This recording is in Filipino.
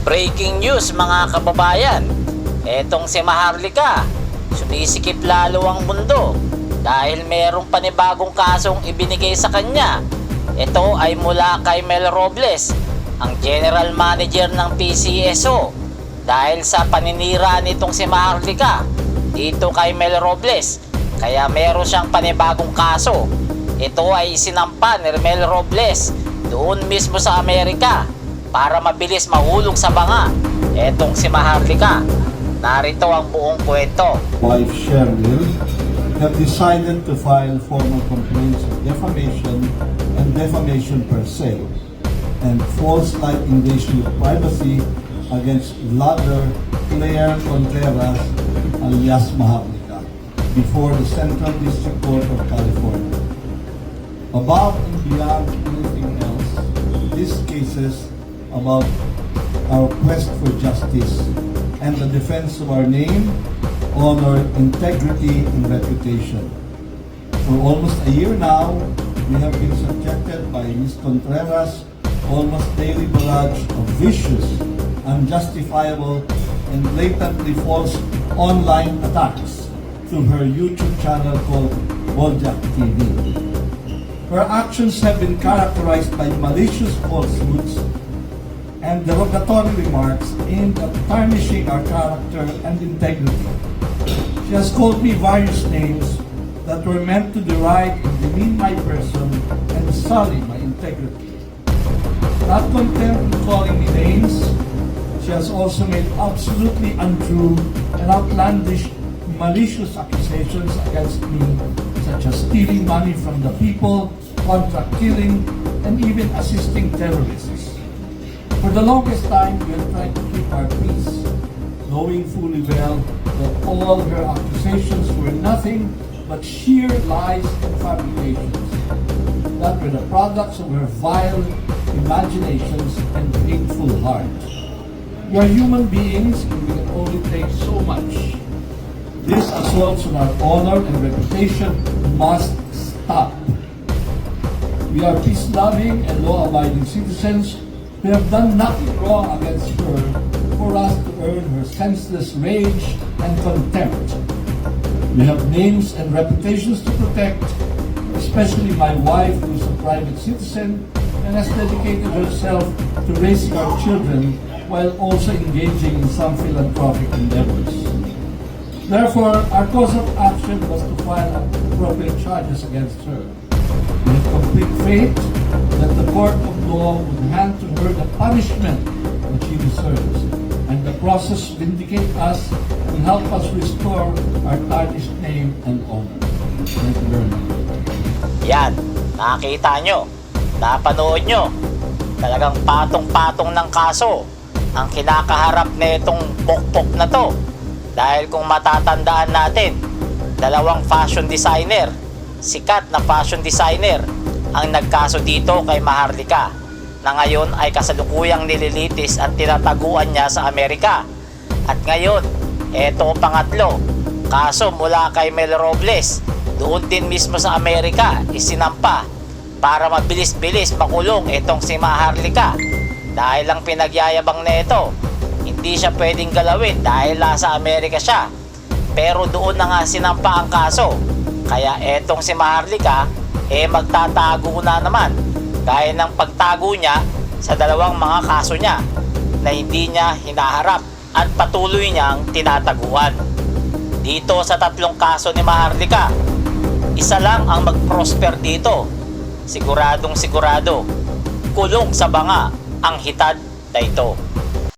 Breaking news mga kababayan, etong si Maharlika, sumisikip lalo ang mundo dahil merong panibagong kasong ibinigay sa kanya. Ito ay mula kay Mel Robles, ang General Manager ng PCSO, dahil sa paninira nitong si Maharlika dito kay Mel Robles. Kaya meron siyang panibagong kaso. Ito ay isinampa ni Mel Robles doon mismo sa Amerika para mabilis mahulog sa banga etong si Maharlika. Narito ang buong kwento. Wife Cheryl have decided to file formal complaints of defamation and defamation per se and false light invasion of privacy against vlogger Claire Contreras alias Maharlika before the Central District Court of California. Above and beyond anything else, these cases about our quest for justice and the defense of our name, honor, integrity, and reputation. For almost a year now, we have been subjected by Ms. Contreras' almost daily barrage of vicious, unjustifiable, and blatantly false online attacks through her YouTube channel called Boljak TV. Her actions have been characterized by malicious falsehoods and derogatory remarks aimed at tarnishing our character and integrity. She has called me various names that were meant to deride and demean my person and sully my integrity. Not content with calling me names, she has also made absolutely untrue and outlandish malicious accusations against me, such as stealing money from the people, contract killing, and even assisting terrorists. For the longest time, we have tried to keep our peace, knowing fully well that all her accusations were nothing but sheer lies and fabrications that were the products of her vile imaginations and hateful heart. We are human beings and we can only take so much. These assaults on our honor and reputation must stop. We are peace-loving and law-abiding citizens. We have done nothing wrong against her for us to earn her senseless rage and contempt. We have names and reputations to protect, especially my wife, who is a private citizen and has dedicated herself to raising our children while also engaging in some philanthropic endeavors. Therefore, our course of action was to file appropriate charges against her. We have complete faith that the court of law would hand to her the punishment that she deserves, and the process vindicate us and help us restore our tarnished name and honor. Thank you very much. Yan, nakita nyo, napanood nyo, talagang patong-patong ng kaso ang kinakaharap na itong pokpok na to. Dahil kung matatandaan natin, dalawang fashion designer, sikat na fashion designer, ang nagkaso dito kay Maharlika, na ngayon ay kasalukuyang nililitis at tinataguan niya sa Amerika. At ngayon, eto pangatlo, kaso mula kay Mel Robles, doon din mismo sa Amerika, isinampa para mabilis-bilis makulong itong si Maharlika. Dahil ang pinagyayabang na ito, hindi siya pwedeng galawin dahil nasa Amerika siya. Pero doon na nga sinampa ang kaso. Kaya etong si Maharlika, magtatago na naman. Gaya ng pagtago niya sa dalawang mga kaso niya na hindi niya hinaharap at patuloy niyang tinataguan. Dito sa tatlong kaso ni Maharlika, isa lang ang mag-prosper dito. Siguradong sigurado, kulong sa banga ang hitad na ito.